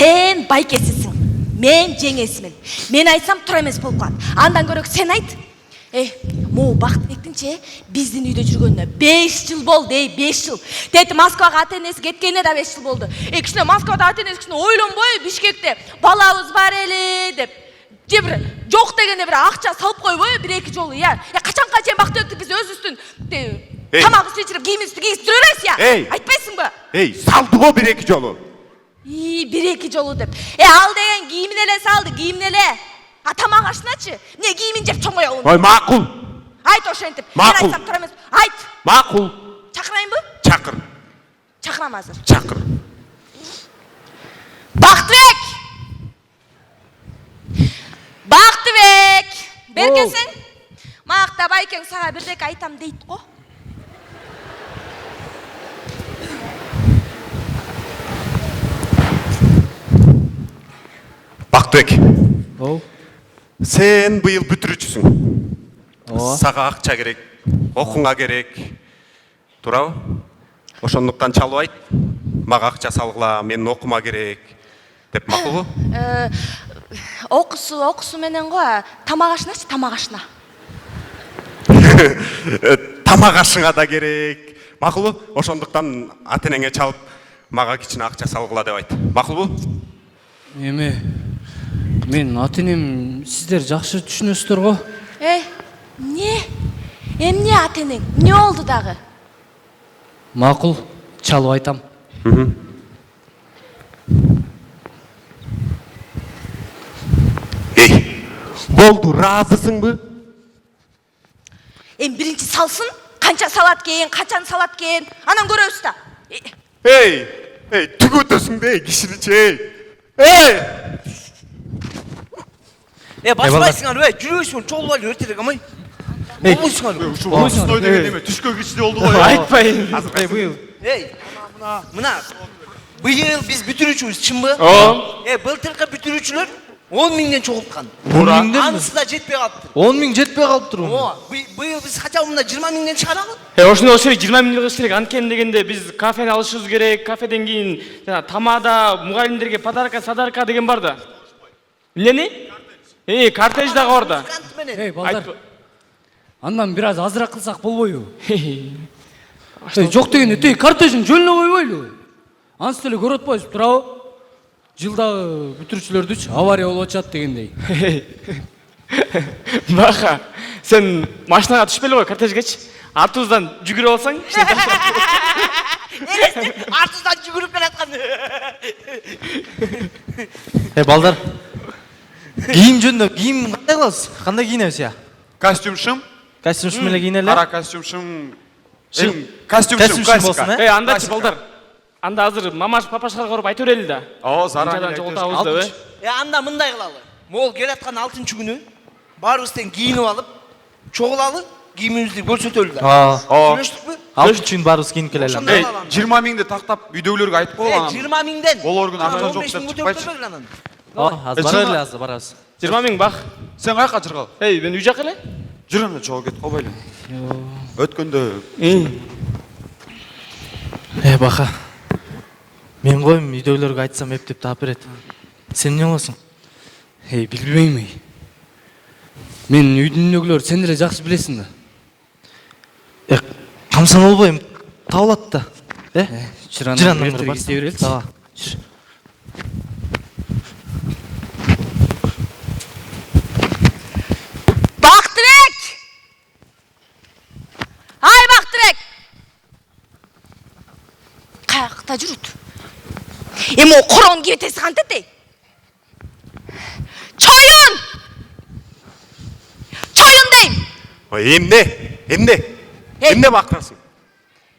Сен байкесісің, мен жеңесімін. Мен айтсам тура емес болып қалады. Андан көрек сен айт. Мо Бақтыбектің біздің үйде жүргеніне 5 жыл болды, 5 жыл. Тәйті Москваға ата-енесі кеткеніне де 5 жыл болды. Кішіне Москвада ата-енесі кішіне ойланбай Бишкекте балабыз бар еле деп. Бір жоқ дегенде бір ақша салып қойбай бір-екі жолы, я. Қашанға сен Бақтыбекті біз өз үстін тамақ істечіріп, киімізді киістіріп жүресіз, я. Айтпайсың ба? Салды ғой бір-екі жолы. Бір-екі жолы деп. Ал деген киімін еле салды, киімін еле. Тамақ ашыначы, не киімін жеп чоңғай олын. Мақұл. Айт ошентіп. Мақұл. Мен айтсам тұра емес. Айт. Мақұл. Шақырайын ба? Шақыр. Шақырам азыр. Шақыр. Бақтыбек! Бақтыбек! Беркесің? Мақта байкең саға бірдек айтам дейді қо. Бақтыбек. Сен бұйыл бүтірүчісің. Саға ақша керек, оқыңа керек. Турау? Ошондуктан чалып айт. Мага ақша салгыла, мен оқыма керек. Деп мақұл? Оқысы менен ғой, тамақ ашыначы, тамақ ашына. Тамақ ашыңа да керек. Мақұл? Ошондуктан ата-энеңе чалып, мага кичине ақша салгыла деп айт. Мақұл? Эме, мен ата-энем сиздер жакшы түшүнөсүздөр го. Не? Эмне ата-энең? Не олду дагы? Макул, чалып айтам. Болду, разысыңбы? Биринчи салсын, канча салат кейин, качан салат кейин, анан көрөбүз да. Түгө өтөсүң де, кишиничи. Баспайсыңар, жүрөсүң, чолуп алып өртелек амай. Болмойсуңар. Ушул деген неме түшкө кичиде болду ғой. Айтпайын. Быйыл, биз бүтүрүүчүбүз, чынбы? Былтыркы бүтүрүүчүлөр 10 миңден чогулткан. Анысы да жетпей калыптыр. 10 миң жетпей калыптыр. Быйыл биз кача мында 20 миңден чыгарабыз. Ошондой болсо 20 миң кылыш керек. Анткени дегенде биз кафени алышыбыз керек. Кафеден кийин жана тамада мугалимдерге подарка, садарка деген бар да. Эмнени? Картеж дагы бар да. Балдар. Андан бир аз азыраак кылсак болбойбу? Жок дегенде, картежин жөнүнө койбойлу. Ансы деле көрүп атпайсыз, туурабы? Жылдагы бүтүрүүчүлөрдүчү авария болуп атат дегендей. Баха, сен машинага түшпөйлү го, картежгечи. Артыбыздан жүгүрүп алсаң. Артыбыздан жүгүрүп келаткан. Балдар. Кийим жөнүндө, кийим кандай кыласыз? Кандай кийинебиз я? Костюм-шым. Костюм эле кийинели? Кара костюм-шым. Костюм-шым классика. Андачы балдар. Анда азыр мамаш папашка көрүп айта берели да. Заранее жолтабыз да. Анда мындай кылалы. Могул келаткан 6-күнү баарыбыз тең кийинип алып, чогулалы, кийимибизди көрсөтөлү да. Түшүнүштүкпү? 6 баарыбыз кийинип келели. 20 миңди тактап үйдөгүлөргө айтып койгон. 20 миңден. Болор күн акча жок деп чыкпайчы. Азыр бара эле, азыр барабыз. 20 миң бак. Сен каяка чыргал? Мен үй жака эле. Жүр анда чогуу кет койбойлу. Өткөндө. Баха. Мен коем үйдөгүлөргө айтсам эптеп таап берет. Сен эмне кыласың? Билбейм. Мен үйдүн үйдөгүлөр сен деле жакшы билесиң да. Камсан болбойм, табылат да. Жыранын эртеге истей береличи. Таа. Бактыбек! Ай, Бактыбек! Каякта жүрүт? Эми о корон киетеси кантет? Чоюн! Чоюн дейм! Эмне бактырасың?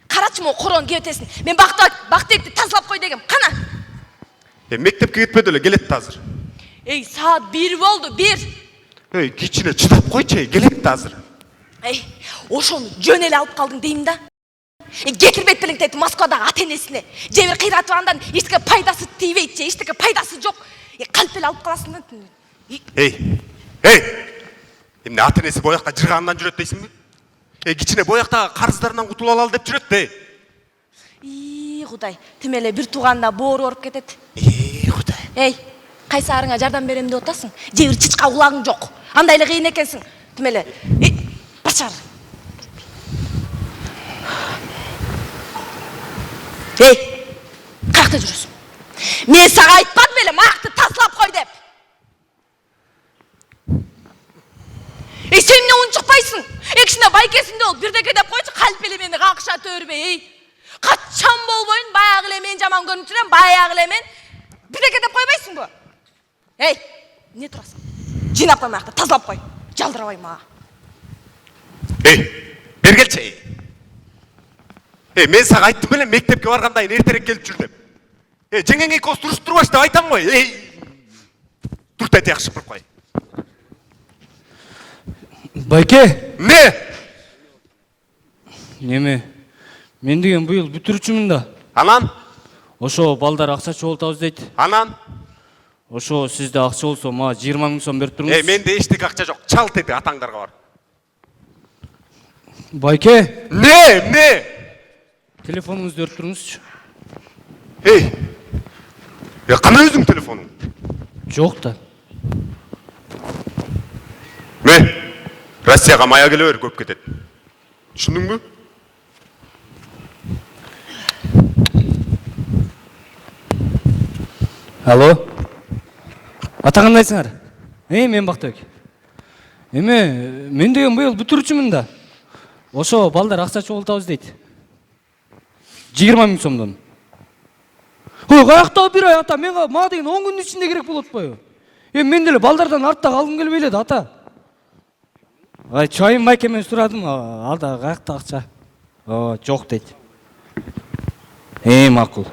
Карачы о корон киетесин. Мен Бактыбекти тазалап кой дегем. Кана? Мектепке кетпеди эле, келет да азыр. Саат 1 болду, 1. Кичине чыдап койчу, келет да азыр. Ошону жөн эле алып калдың дейм да. Кетирбейт белең тейт Москвадагы ата-энесине. Жебир кыйратып андан эчтеке пайдасы тийбейт же, эчтеке пайдасы жок. Калп эле алып каласың да. Эмне ата-энеси боякка жыргандан жүрөт дейсиңби? Кичине бояктагы карыздарынан кутула алалы деп жүрөт да. Кудай, тим эле бир тууганда боору ооруп кетет. Кудай. Эй, кайсарыңа жардам берем деп атасың? Же бир чычка кулагың жок. Андай эле кыйын экенсиң. Тим эле. Башар. Эй, каякта жүрөсүң? Мен сага айтпадым беле маякты тазалап кой деп. Сен эмне унчукпайсың? Кичине байкесиңде бол, бирдеке деп койчу, калп эле мени какша төрбөй. Качан болбойн, баягы эле мен жаман көрүнүп жүрөм, баягы эле мен бирдеке деп койбойсуңбу? Эй, эмне турасың? Жыйнап кой маякты, тазалап кой. Жалдырабай мага. Бер келчи. Мен сага айттым беле мектепке баргандайын эртерээк келип жүр деп. Жеңең экөөбүз туруп турбаш деп айтам ғой. Турт эти жакшы туруп кой. Байке, Неме? мен деген быйыл бүтүрүүчүмүн да. Анан? Ошо балдар акчачы болтабыз дейт. Анан? Ошо сизде акча болсо мага 20 000 сом берип туруңуз. Менде эчтеке акча жок. Чалт эти атаңдарга бар. Байке, телефонуңузду берип туруңузчу. Кандай өзүң телефонуң? Жок да. Россияга мая келе бер, көп кетет. Түшүндүңбү? Алло. Ата кандайсыңар? Мен Бактыбек. Мен деген быйыл бүтүрүүчүмүн да. Ошо балдар акчачы болтабыз дейт. 20 000 сомдон. Каякта бир ай ата, мага деген 10 күндүн ичинде керек болот атпайбы? Мен деле балдардан артта калгым келбей эле да ата. Чайым байкемен сурадым, алда каякта акча? Жок дейт. Макул.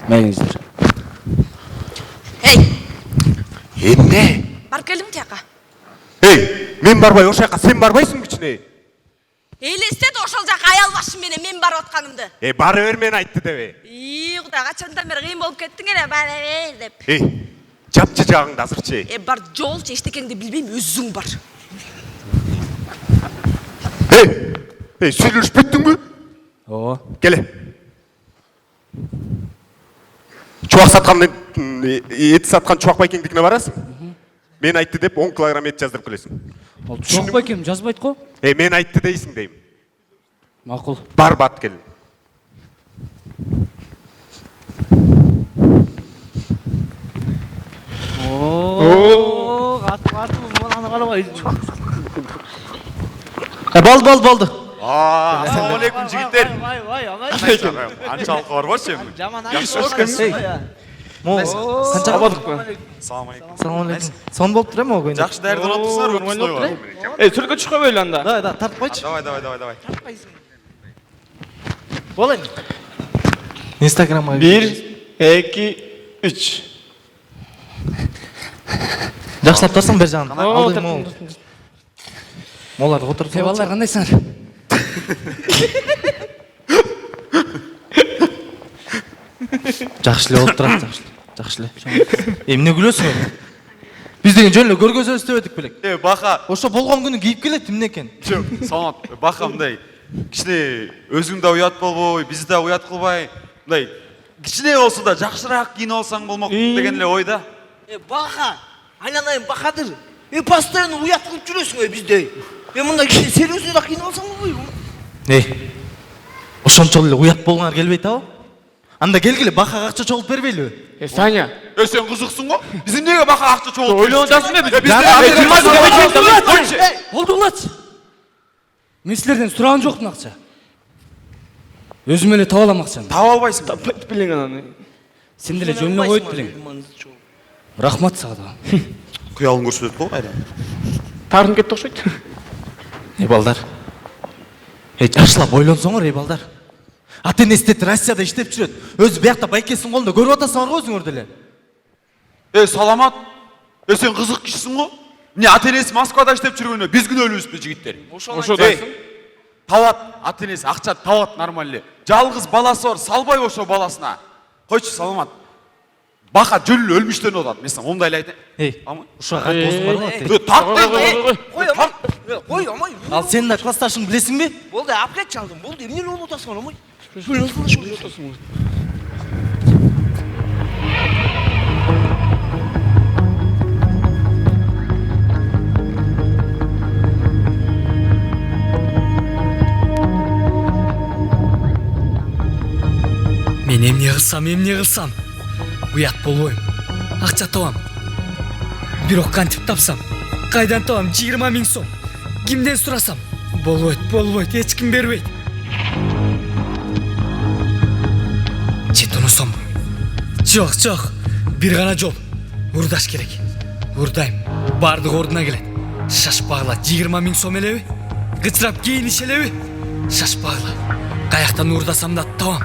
Мейңиздер. Эмне? Барып келдим тияка. Мен барбай ошол жака сен барбайсың кичине. Элестет ошол жака аял башым менен мен барып атканымды. Бары бер мен айтты дебе. Кудай, качандан бери кыйын болуп кеттиң эле, бара бер деп. Жапчы жагыңды азырчы. Бар жолчу, эчтекеңди билбейм, өзүң бар. Сүйлөшүп бүттүңбү? Ооба. Келе. Чубак саткан, эт саткан чубак байкеңдикине барасың? Мен айтты деп 10 килограмм эт жаздырып келесиң. Ал чубак байкем жазбайт го? Мен айтты дейсиң дейм. Макул. Бар бат кел. Балды. Ассалам алейкум жигиттер. Анчалык барбашы эми. Жакшы өткөнсүң. Канча абадык ба? Салам алейкум. Салам алейкум. Сон болуп тур эми ого. Жакшы даярдалып атсыңар, өпсүзгө. Сүрөткө чыкпай бейле анда. Да, тартып койчу. Давай. Болайын. Инстаграмга 1 2 3. Жакшылап турсаң бер жагын. Алдым мол. Молар отуруп. Балдар кандайсыңар? Жакшы эле болуп турат, жакшы эле. Эмне күлөсүң? Биз деген жөн эле көргөзөбүз деп эдик белек. Бака. Ошо болгон күнү кийип келет эмне экен? Жок, саламат. Бака мындай. Кичине өзүң да уят болбой, биз да уят кылбай, мындай кичине болсо да жакшыраак кийинип алсаң болмок деген эле ойда. Бака, айналайын бакадыр. Постоянно уят кылып жүрөсүң бизде. Мындай кичине серьезный да кийинип алсаң болбойбу? Ошончол эле уят болгоңар келбейт абы? Анда келгиле Бакага акча чогулуп бербейлиби? Саня, Сен кызыксың го? Биз эмнеге Бака акча чогулуп? ойлонуп жатасың бе? Болду улачы. Мен силерден сураган жокмун акча. Өзүм эле таба алам акчаны. Таба албайсың. Таппайт белең ананы. Сен деле жөн эле койт белең. Рахмат сага да. Кыялың көрсөтөт го кайда? Таарынып кетти окшойт. Балдар. Жакшылап ойлонсоңор, балдар. Ата энеситет Россияда иштеп жүрөт. Өзү биякта байкесинин колунда көрүп атасыңар го өзүңөр деле. Саламат. Сен кызык кишисиң го? Эмне ата энеси Москвада иштеп жүргөнү биз күнөөлүүбүзбү жигиттер? Ошодайсың. Табат, ата энеси акча табат нормально. Жалгыз баласы бар, салбай ошо баласына. Койчу, Саламат. Бака жөн эле өлмүштөнүп атат. Мен сага мындай эле айтайын. Ушуга кайт досуң барбы? Кой, амай. Ал сенин да классташың билесиңби? Болду, апкет чалдым. Болду, эмне эле болуп атасың, амай? эмне кылсам? Уят болбойм. Акча табам. Бирок кантип тапсам? Кайдан табам 20 000 сом? Кимден сурасам? Болбойт, эч ким бербейт. Жетонусам. Жок. Бир гана жол. Урдаш керек. Урдайм. Бардык ордуна келет. Шашпагыла 20 000 сом элеби? Кычырап кийиниш элеби? Шашпагыла. Каяктан урдасам да табам.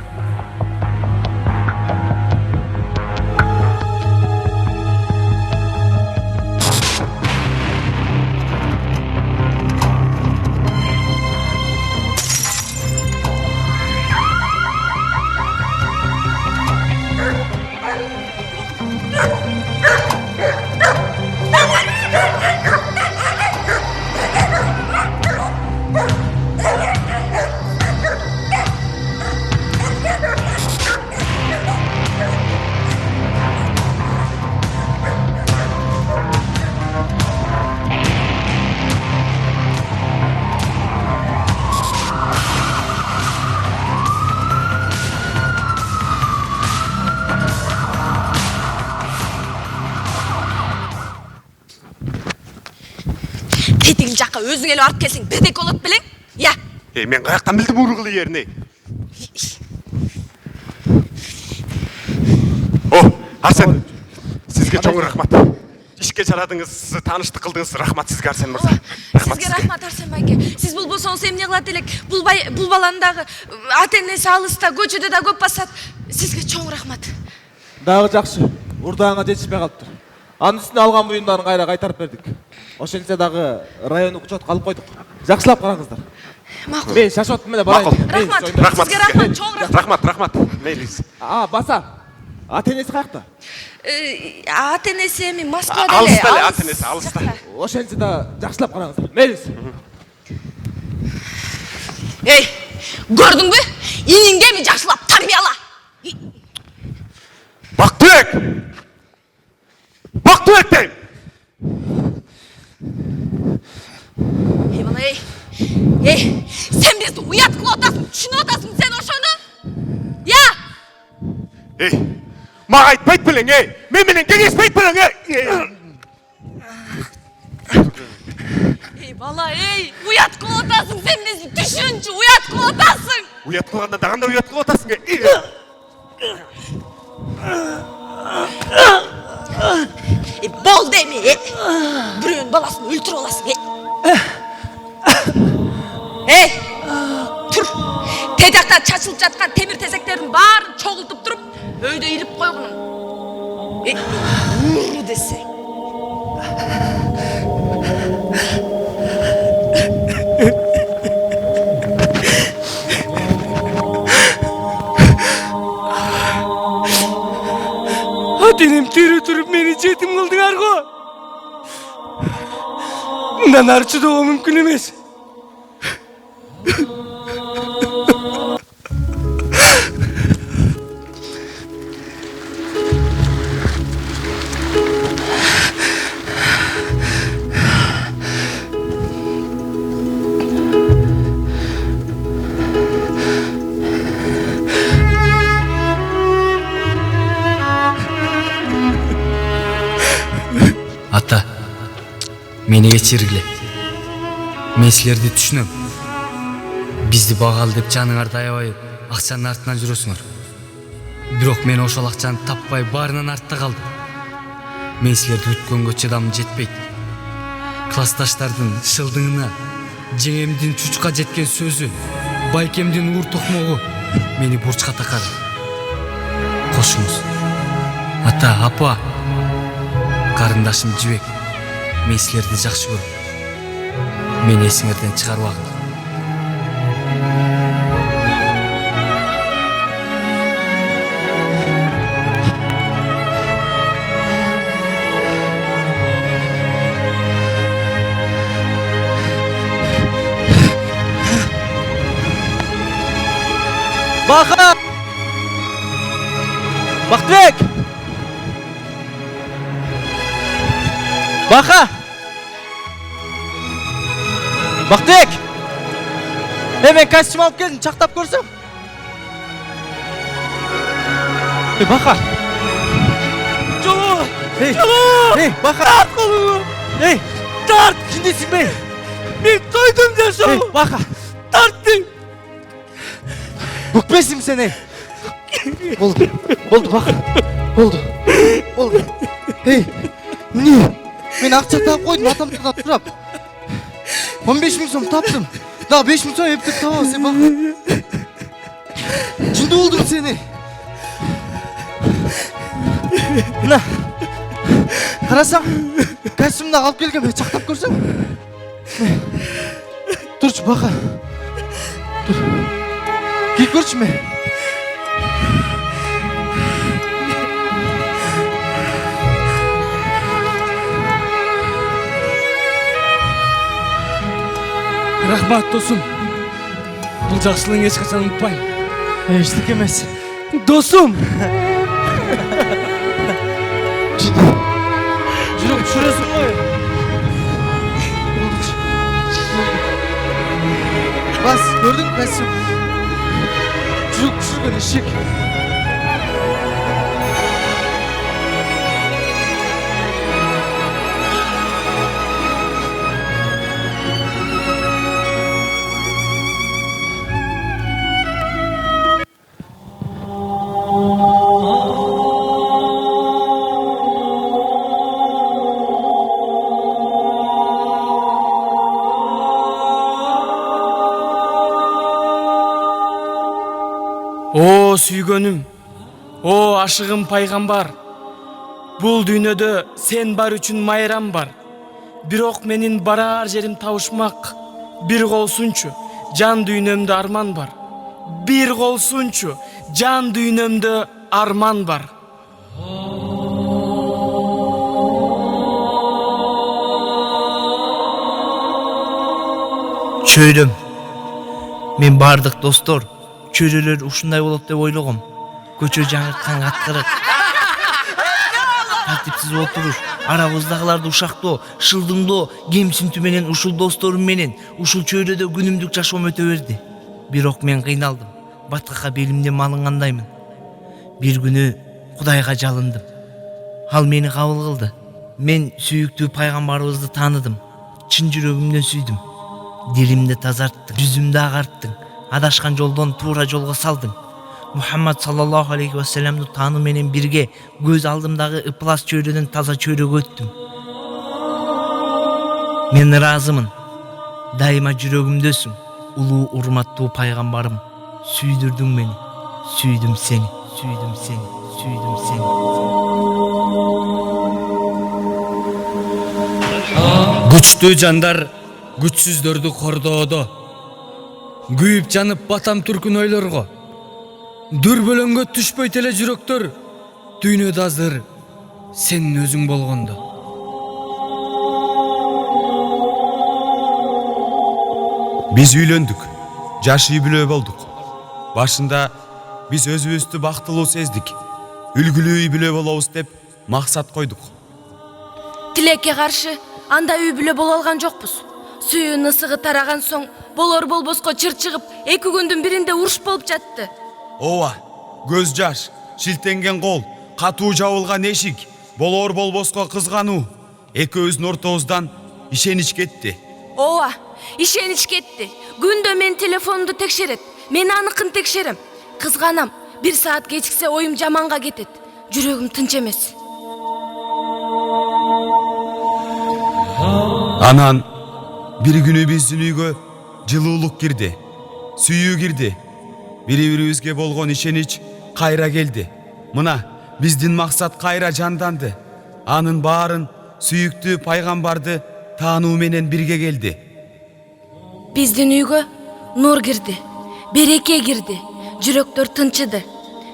Кетигил жакка өзүң эле барып келсең бирдек болот белең? Я. Мен каяктан билдим ургулу жерини? Арсен, сизге чоң рахмат. Ишке жарадыңыз, тааныштык кылдыңыз. Рахмат сизге, Арсен мырза. Сизге рахмат, Арсен байке. Сиз болбосоңуз эмне кылат элек? Бул баланын дагы ата-энеси алыста, көчөдө да көп басат. Сизге чоң рахмат. Дагы жакшы. Урдааңа жетишпей калыптыр. Анын үстүнө алган буюмдарын кайра кайтарып бердик. Ошентсе дагы райондук учетко алып койдук. Жакшылап караңыздар. Макул. Мен шашот менен барайын. Рахмат. Рахмат. Сизге рахмат, чоң рахмат. Рахмат. Мейлиңиз. Баса. Ата-энеси каякта? Ата-энеси эми Москвада эле. Алыста эле ата-энеси, алыста. Ошентсе да жакшылап караңыздар. Мейлиңиз. Эй, көрдүңбү? Иниңди эми жакшылап тарбияла. Бактыбек дейм. Эй, бала, эй, сен бизди уят кылып атасың, түшүнүп атасың сен ошону? Я? Мага айтпайт белең, мен менен кеңешпейт белең, Эй, бала, уят кылып атасың, сен бизди түшүнчү, уят кылып атасың. Уят кылганда да кандай уят кылып атасың, Болду эми, бирөөнүн баласын өлтүрүп аласың, тур. Тетакта чачылып жаткан темир тезектердин баарын чогултуп туруп, өйдө илип койгунуң. Уру десе. Ата-энем тирүү туруп мени жетим кылдыңар го. Мындан ары чыдоого мүмкүн эмес. Ата, мени кечиргиле. Мен силерди түшүнөм. Бизди багалы деп жаныңарды аябай акчанын артынан жүрөсүңөр. Бирок мен ошол акчаны таппай баарынан артта калдым. Мен силерди үткөнгө чыдамым жетпейт. Классташтардын шылдыңына, жеңемдин чучка жеткен сөзү, байкемдин уур токмогу мени бурчка такады. Кошуңуз. Ата, апа, карындашым Жибек, мен силерди жакшы көрөм. Мени эсиңерден чыгарбагыла. Баха! Бактыбек! Баха! Бактыбек! Мен костюм алып келдим, чактап көрсөң. Бака. Жолу. Бака. Тарт колуңу. Тарт. Киндесиң бе? Мен тойдум жашоо. Бака. Тарттың. Бүкпесиң сен, Болду. Бака. Болду. Эмне? Мен акча таап койдум, атамда турап. 15 000 сом таптым. Дагы 5 000 сом эптеп табабыз, Бака. Жынды болдум сени. Мына. Карасаң, костюмду алып келгем, чактап көрсөң. Турчу, Бака. Тур. Киіп көрчү мен. Рахмат, досым. Бұл жақсылығын ешқашан ұмытпайм. Эчтеке эмес. Досым. Жүрөк түшүрөсүң ғой. Бас, көрдің костюм? Жүрөк түшүргөн ишек. О, сүйгөнүм, о, ашыгым пайгамбар. Бул дүйнөдө сен бар үчүн майрам бар. Бирок менин барар жерим табышмак. Бир колсунчу, жан дүйнөмдө арман бар. Бир колсунчу, жан дүйнөмдө арман бар. Чөйрөм. Мен бардык достор чөйрөлөр ушундай болот деп ойлогом. Көчө жаңырткан каткырык. Тартипсиз отуруш, арабыздагыларды ушактоо, шылдыңдоо, кемсинтүү менен ушул досторум менен ушул чөйрөдө күнүмдүк жашоом өтө берди. Бирок мен кыйналдым. Баткакка белимден малынгандаймын. Бир күнү Кудайга жалындым. Ал мени кабыл кылды. Мен сүйүктүү пайгамбарыбызды тааныдым. Чын жүрөгүмдөн сүйдүм. Дилимди тазарттың, жүзүмдү агарттың. Адашкан жолдон туура жолго салдың. Мухаммад саллаллаху алейхи ва салламды таануу менен бирге көз алдымдагы ыплас чөйрөдөн таза чөйрөгө өттүм. Мен ыраазымын. Дайыма жүрөгүмдөсүң. Улуу урматтуу пайгамбарым. Сүйдүрдүң мени. Сүйдүм сени. Сүйдүм сени. Сүйдүм сени. Күчтүү жандар күчсүздөрдү кордоодо. Күйүп жанып батам түркүн ойлорго. Дүрбөлөңгө түшпөйт эле жүрөктөр. Дүйнөдө азыр сенин өзүң болгондо. Биз үйлөндүк, жаш үй бүлө болдук. Башында биз өзүбүздү бактылуу сездик. Үлгүлүү үй бүлө болобуз деп максат койдук. Тилекке каршы анда үй бүлө боло алган жокпуз. Сүйүүнүн ысыгы тараган соң болор болбоско чыр чыгып, 2 күндүн биринде уруш болуп жатты. Ооба, көз жаш, шилтенген кол, катуу жабылган эшик, болор болбоско кызгануу. Экөөбүздүн ортобуздан ишенич кетти. Ооба, ишенич кетти. Күндө мен телефонду текшерет, мен аныкын текшерем. Кызганам, 1 саат кечиксе оюм жаманга кетет. Жүрөгүм тынч эмес. Анан бир күнү биздин үйгө жылуулук кирди, сүйүү кирди. Бири-бирибизге болгон ишенич кайра келди. Мына биздин максат кайра жанданды. Анын баарын сүйүктүү пайгамбарды таануу менен бирге келди. Биздин үйгө нур кирди, береке кирди, жүрөктөр тынчыды.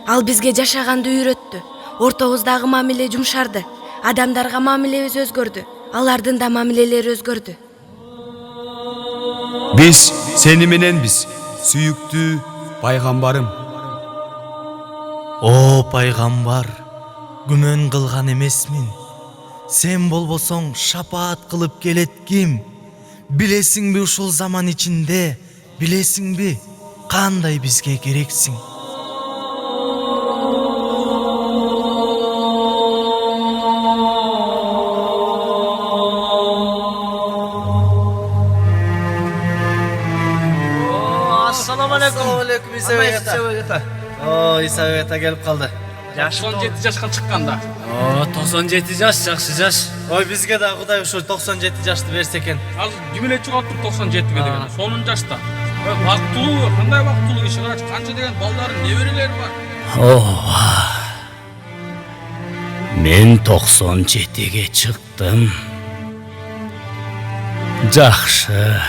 Ал бизге жашаганды үйрөттү. Ортобуздагы мамиле жумшарды. Адамдарга мамилебиз өзгөрдү. Алардын да мамилелери өзгөрдү. Биз сени мененбиз, сүйүктүү пайгамбарым. О пайгамбар, күмөн кылган эмесмин. Сен болбосоң шапаат кылып келет ким? Билесиңби ушул заман ичинде, билесиңби кандай бизге керексиң? алейкум Иса Бегата. О, Иса Бегата келип калды. 97 жашка чыкканда. О, 97 жаш, жакшы жаш. Ой, бизге да Кудай ушул 97 жашты берсе экен. Азыр жүмүлө чыгып тур 97ге деген. Сонун жашта. Бактылуу, кандай бактылуу киши карачы, канча деген балдары, неберелери бар. Ооба. Мен 97ге чыктым. Жакшы.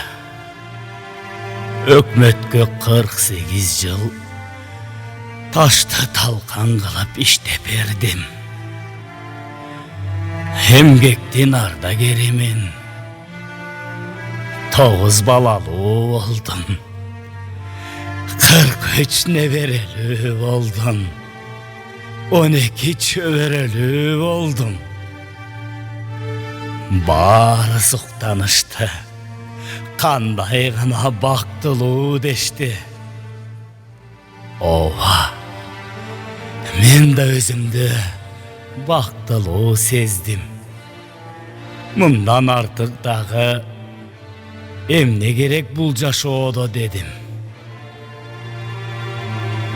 Өкмөткө 48 жыл ташты талкан кылып иштеп бердим. Эмгектин ардагеримен 9 балалуу болдум. 43 неберелүү болдум. 12 чөбөрөлүү болдум. Баары суктанышты. Кандай гана бактылуу дешти. Ооба. Мен да өзүмдү бактылуу сездим. Мындан артык дагы эмне керек бул жашоодо дедим.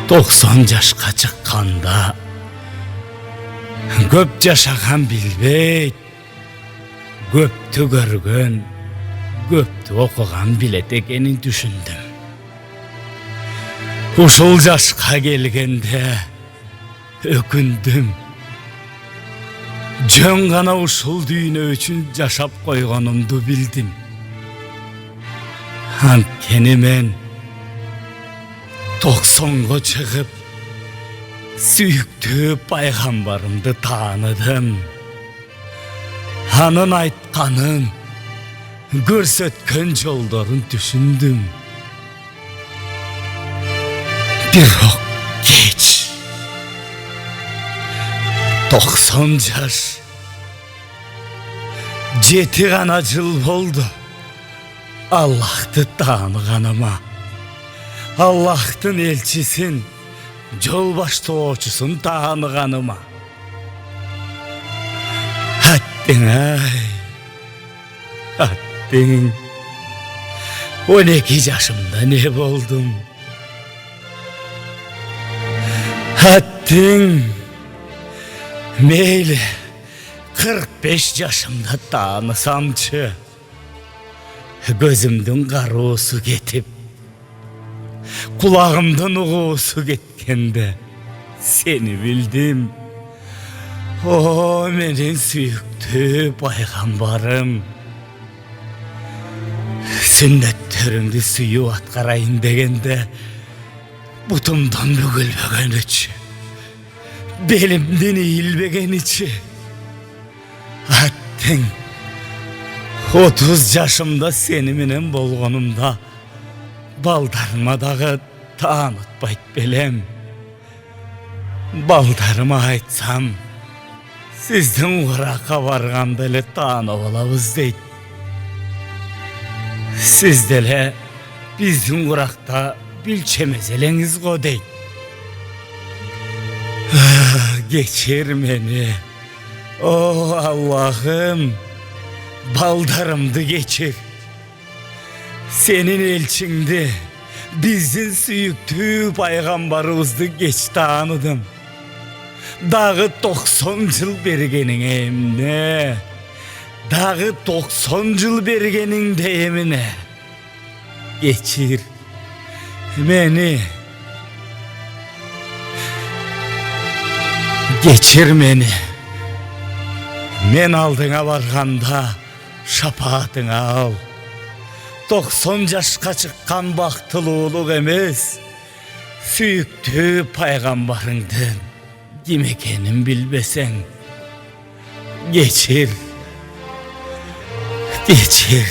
90 жашка чыкканда көп жашаган билбейт, көптү көргөн, көптү окуган билет экенин түшүндүм. Ушул жашка келгенде өкүндүм. Жөн гана ушул дүйнө үчүн жашап койгонумду билдим. Анткени мен 90го чыгып сүйүктүү пайгамбарымды тааныдым. Анын айтканын, көрсөткөн жолдорун түшүндүм. Бирок кеч. 90 жаш. 7 гана жыл болду. Аллахты тааныганыма. Аллахтын элчисин, жол баштоочусун тааныганыма. Аттың ай. Аттың. 12 жашымда не болдум? Аттың. Мейлі 45 жашымда таанысамчы. Көзүмдүн кароосу кетип, кулагымдын угуусу кеткенде сени билдим. О, менин сүйүктүү пайгамбарым. Сүннөттөрүңдү сүйүп аткарайын дегенде бутумдун бүгүлбөгөнүчү, белимдин ийилбегеничи. Аттың. 30 жашымда сени менен болгонумда балдарыма дагы таанытпайт белем. Балдарыма айтсам, сиздин уракка барганда эле таанып алабыз дейт. Сиз деле биздин уракта билчемес элеңиз го дейт. Кечир мени. О, Аллахым. Балдарымды кечир. Сенин элчиңди, биздин сүйүктүү пайгамбарыбызды кеч тааныдым. Дагы 90 жыл бергениңе эмне? Дагы 90 жыл бергениңде эмне? Кечир мени. Кечир мени. Мен алдыңа барганда шапаатыңа ал. 90 жашка чыккан бактылуулук эмес, сүйүктүү пайгамбарыңдын ким экенин билбесең, кечир. Кечир.